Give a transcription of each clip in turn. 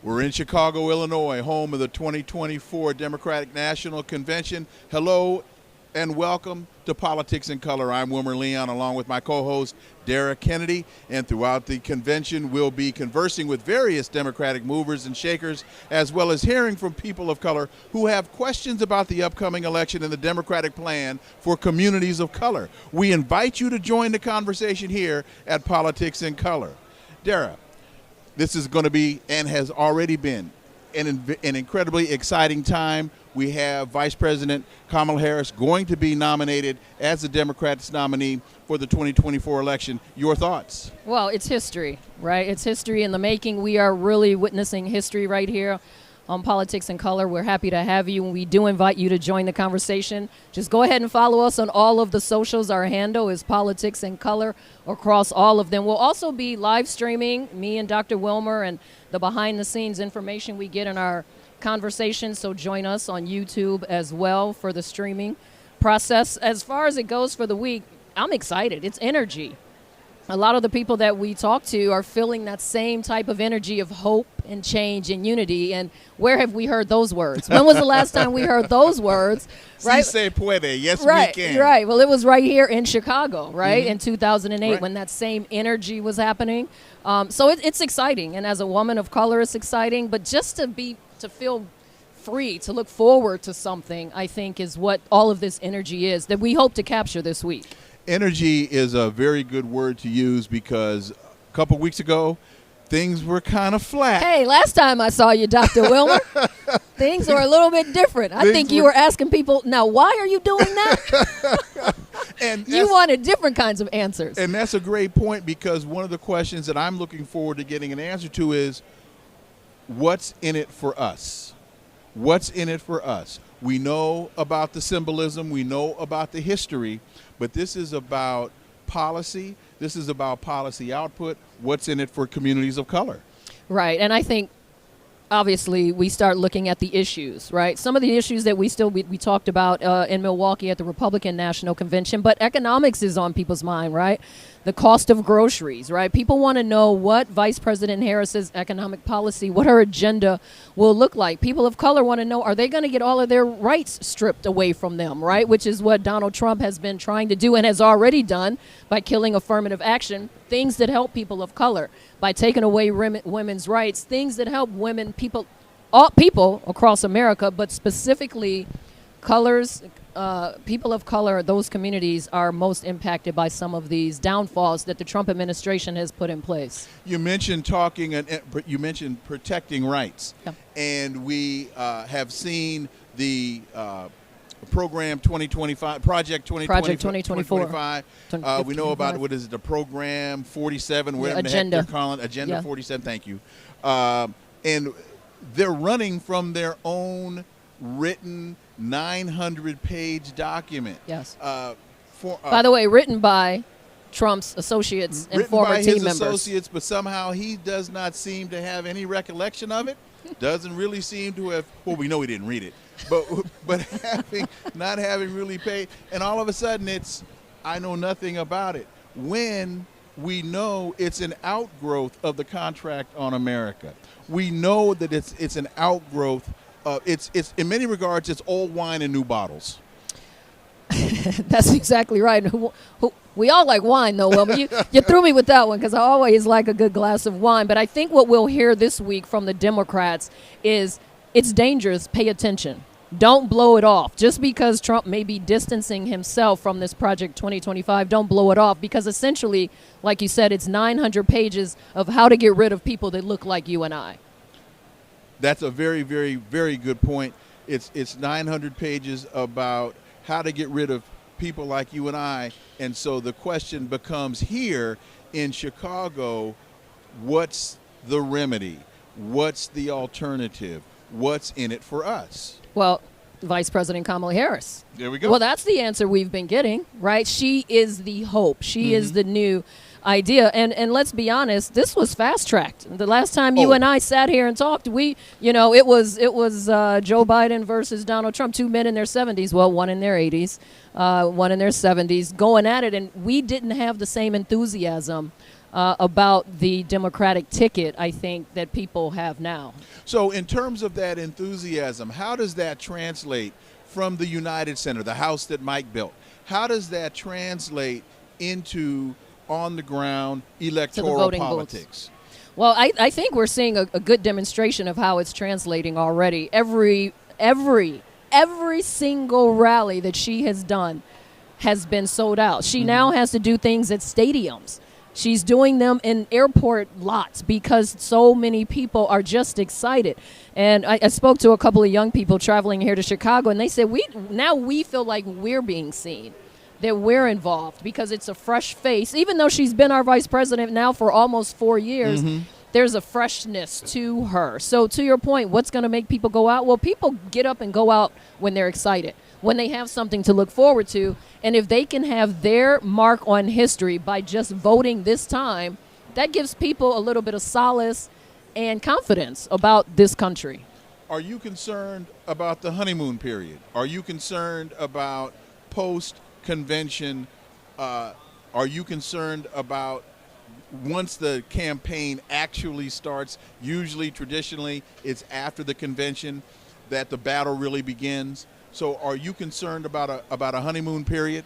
We're in Chicago, Illinois, home of the 2024 Democratic National Convention. Hello and welcome to Politics in Color. I'm Wilmer Leon, along with my co-host, Dara Kennedy. And throughout the convention, we'll be conversing with various Democratic movers and shakers, as well as hearing from people of color who have questions about the upcoming election and the Democratic plan for communities of color. We invite you to join the conversation here at Politics in Color. Dara, this is going to be, and has already been, an incredibly exciting time. We have Vice President Kamala Harris going to be nominated as the Democrats' nominee for the 2024 election. Your thoughts? Well, it's history, right? It's history in the making. We are really witnessing history right here on Politics in Color. We're happy to have you, and we do invite you to join the conversation. Just go ahead and follow us on all of the socials. Our handle is Politics in Color across all of them. We'll also be live streaming, me and Dr. Wilmer, and the behind-the-scenes information we get in our conversation, so join us on YouTube as well for the streaming process. As far as it goes for the week, I'm excited. It's energy. A lot of the people that we talk to are feeling that same type of energy of hope and change and unity. And where have we heard those words? When was the last time we heard those words? Right? Si se puede. Yes, right, we can. Right. Well, it was right here in Chicago, right, in 2008 Right. when that same energy was happening. So it's exciting. And as a woman of color, it's exciting. But just to feel free, to look forward to something, I think is what all of this energy is that we hope to capture this week. Energy is a very good word to use because a couple weeks ago, things were kind of flat. Hey, last time I saw you, Dr. Wilmer, things were a little bit different. I think you were asking people, now, why are you doing that? And you wanted different kinds of answers. And that's a great point, because one of the questions that I'm looking forward to getting an answer to is, what's in it for us? What's in it for us? We know about the symbolism. We know about the history. But this is about policy. This is about policy output. What's in it for communities of color? Right. And I think, obviously, we start looking at the issues, right? Some of the issues that we talked about in Milwaukee at the Republican National Convention, but economics is on people's mind, right? The cost of groceries, right? People want to know what Vice President Harris's economic policy, what her agenda will look like. People of color want to know, are they going to get all of their rights stripped away from them, right? Which is what Donald Trump has been trying to do and has already done by killing affirmative action, things that help people of color, by taking away women's rights, things that help women, all people across America, but specifically colors, people of color, those communities are most impacted by some of these downfalls that the Trump administration has put in place. You mentioned you mentioned protecting rights. Yeah. And we have seen the program 2025, Project 2025. We know about, what is it, the program 47, whatever the heck they're calling it, Agenda 47, thank you. And they're running from their own written 900-page document. Yes. By the way, written by Trump's associates and former team members. Written by his associates, but somehow he does not seem to have any recollection of it. Doesn't really seem to have, well, we know he didn't read it, but not having really paid, and all of a sudden it's, I know nothing about it, when we know it's an outgrowth of the Contract on America. We know that it's an outgrowth of, it's in many regards, it's old wine in new bottles. That's exactly right. We all like wine, though, Wilma. You threw me with that one, because I always like a good glass of wine. But I think what we'll hear this week from the Democrats is, it's dangerous. Pay attention. Don't blow it off. Just because Trump may be distancing himself from this Project 2025, don't blow it off. Because essentially, like you said, it's 900 pages of how to get rid of people that look like you and I. That's a very, very, very good point. It's 900 pages about how to get rid of people like you and I. And so the question becomes, here in Chicago, what's the remedy? What's the alternative? What's in it for us? Well, Vice President Kamala Harris. There we go. Well, that's the answer we've been getting, right? She is the hope. She is the new idea. And let's be honest, this was fast-tracked. The last time you and I sat here and talked, it was Joe Biden versus Donald Trump, two men in their 70s, well, one in their 80s, one in their 70s, going at it. And we didn't have the same enthusiasm about the Democratic ticket, I think, that people have now. So in terms of that enthusiasm, how does that translate from the United Center, the house that Mike built? How does that translate into on-the-ground electoral politics? Booths. Well, I think we're seeing a good demonstration of how it's translating already. Every single rally that she has done has been sold out. She now has to do things at stadiums. She's doing them in airport lots because so many people are just excited. And I spoke to a couple of young people traveling here to Chicago, and they said, we feel like we're being seen, that we're involved because it's a fresh face. Even though she's been our vice president now for almost 4 years, there's a freshness to her. So to your point, what's going to make people go out? Well, people get up and go out when they're excited, when they have something to look forward to. And if they can have their mark on history by just voting this time, that gives people a little bit of solace and confidence about this country. Are you concerned about the honeymoon period? Are you concerned about post-convention? Are you concerned about once the campaign actually starts? Usually, traditionally, it's after the convention that the battle really begins. So are you concerned about a honeymoon period?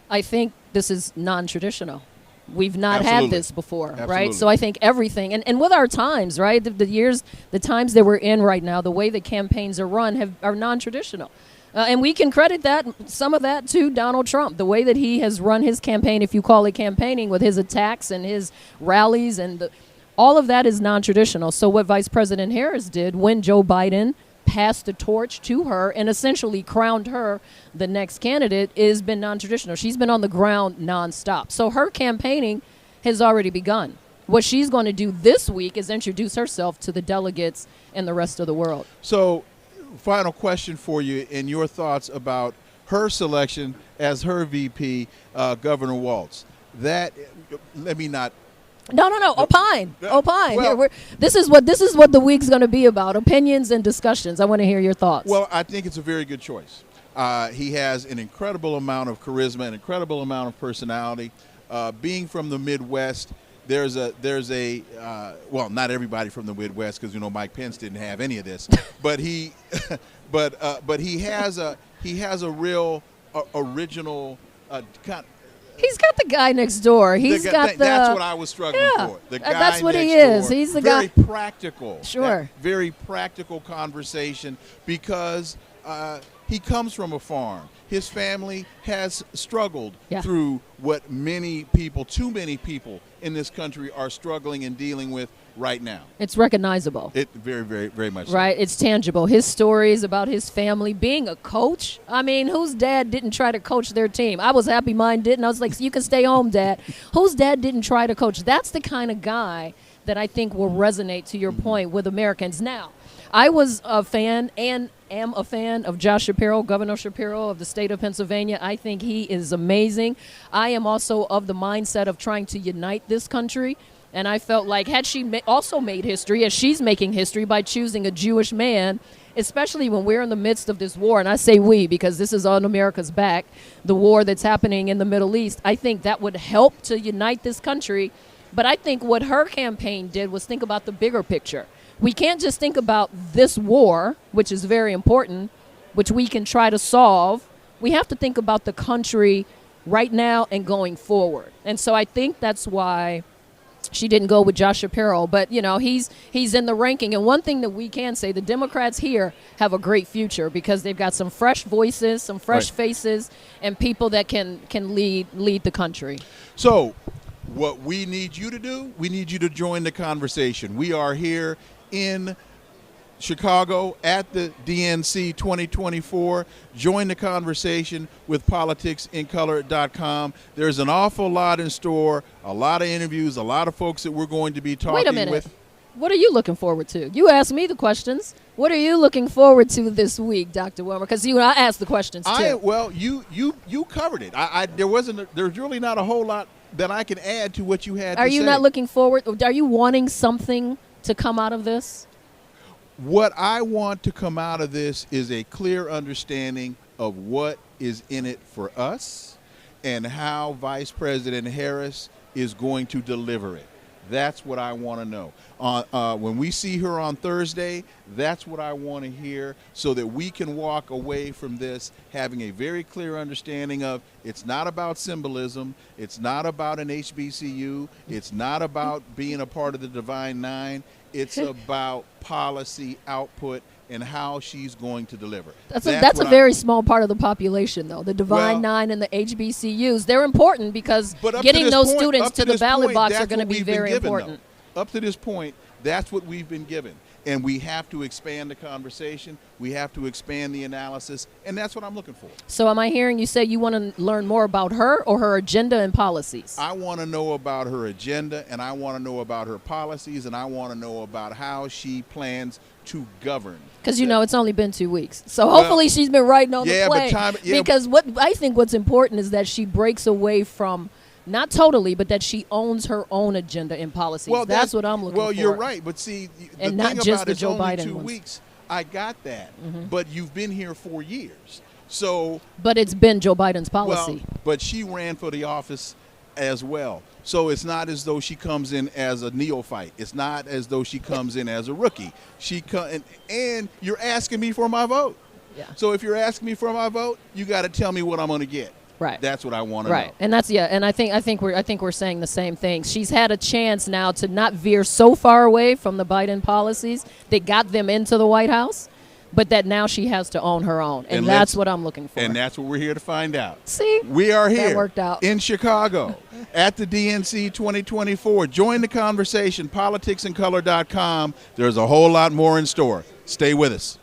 I think this is non-traditional. We've not Absolutely. had this before, Absolutely. right? So I think everything, and with our times, right, the times that we're in right now, the way the campaigns are run are non-traditional. And we can credit some of that to Donald Trump, the way that he has run his campaign, if you call it campaigning, with his attacks and his rallies, and all of that is non-traditional. So what Vice President Harris did when Joe Biden passed the torch to her and essentially crowned her the next candidate has been non-traditional. She's been on the ground nonstop. So her campaigning has already begun. What she's going to do this week is introduce herself to the delegates and the rest of the world. So final question for you and your thoughts about her selection as her VP, Governor Walz. Let me not. No. Opine. Well, Here, this is what the week's going to be about: opinions and discussions. I want to hear your thoughts. Well, I think it's a very good choice. He has an incredible amount of charisma, an incredible amount of personality. Being from the Midwest, there's a well, not everybody from the Midwest, because Mike Pence didn't have any of this, but he has a real original kind. He's got the guy next door. That's what I was struggling for. The guy that's what next he is. door. He's the very guy. Practical. Sure. Very practical conversation because he comes from a farm. His family has struggled through what too many people in this country are struggling and dealing with right now. It's recognizable. It very, very, very much right. So. It's tangible. His stories about his family being a coach. I mean, whose dad didn't try to coach their team? I was happy mine didn't. I was like, you can stay home, Dad. Whose dad didn't try to coach? That's the kind of guy that I think will resonate, to your point, with Americans. Now, I was a fan and am a fan of Josh Shapiro, Governor Shapiro of the state of Pennsylvania. I think he is amazing. I am also of the mindset of trying to unite this country. And I felt like had she also made history, as she's making history by choosing a Jewish man, especially when we're in the midst of this war, and I say we because this is on America's back, the war that's happening in the Middle East, I think that would help to unite this country. But I think what her campaign did was think about the bigger picture. We can't just think about this war, which is very important, which we can try to solve. We have to think about the country right now and going forward. And so I think that's why she didn't go with Josh Shapiro, but he's in the ranking. And one thing that we can say, the Democrats here have a great future because they've got some fresh voices, some fresh faces, and people that can lead the country. So what we need you to do, we need you to join the conversation. We are here in Chicago at the DNC 2024. Join the conversation with politicsincolor.com. There's an awful lot in store, a lot of interviews, a lot of folks that we're going to be talking with. Wait a minute. What are you looking forward to? You asked me the questions. What are you looking forward to this week, Dr. Wilmer? Because I asked the questions too. Well, you covered it. There's really not a whole lot that I can add to what you had to say. Are you not looking forward? Are you wanting something to come out of this? What I want to come out of this is a clear understanding of what is in it for us and how Vice President Harris is going to deliver it. That's what I want to know. When we see her on Thursday, that's what I want to hear, so that we can walk away from this having a very clear understanding of it's not about symbolism, it's not about an HBCU, it's not about being a part of the Divine Nine, it's about policy output and how she's going to deliver. That's a very small part of the population, though. The Divine Nine and the HBCUs, they're important because getting those students to the ballot box are going to be very important. Up to this point, that's what we've been given. And we have to expand the conversation. We have to expand the analysis. And that's what I'm looking for. So am I hearing you say you want to learn more about her or her agenda and policies? I want to know about her agenda, and I want to know about her policies, and I want to know about how she plans to govern. Because, you know, it's only been 2 weeks. So hopefully she's been writing on the plane. Because what I think what's important is that she breaks away from, not totally, but that she owns her own agenda and policies. Well, that's what I'm looking for. Well, you're right. But see, the and thing not just about the it's Joe only Biden 2 ones. weeks. I got that. But you've been here 4 years. So. But it's been Joe Biden's policy. Well, but she ran for the office as well. So it's not as though she comes in as a neophyte. It's not as though she comes in as a rookie. And you're asking me for my vote. Yeah. So if you're asking me for my vote, you got to tell me what I'm going to get. Right. That's what I want to know. Right. And that's and I think we're saying the same thing. She's had a chance now to not veer so far away from the Biden policies that got them into the White House, but that now she has to own her own. And that's what I'm looking for. And that's what we're here to find out. See? We are here that worked out. in Chicago at the DNC 2024. Join the conversation, politicsincolor.com. There's a whole lot more in store. Stay with us.